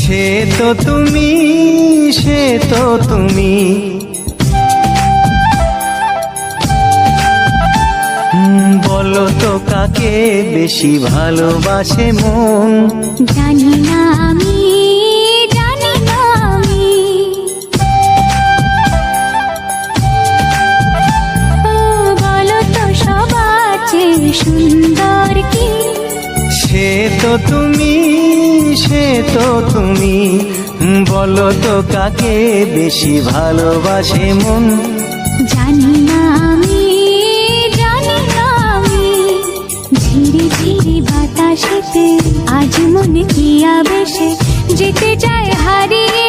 সে তো তুমি, সে তো তুমি। বলো তো কাকে বেশি ভালোবাসে মন? জানি না আমি, জানি না আমি। ও বলো তো সবার চেয়ে সুন্দর কি? সে তো তুমি, সে তো তুমি। বলো তো কাকে বেশি ভালোবাসে মন? জানি না আমি, জানি না আমি। ঝিরি ঝিরি বাতাসেতে আজ মনে কি আবেশে যেতে চায় হারিয়ে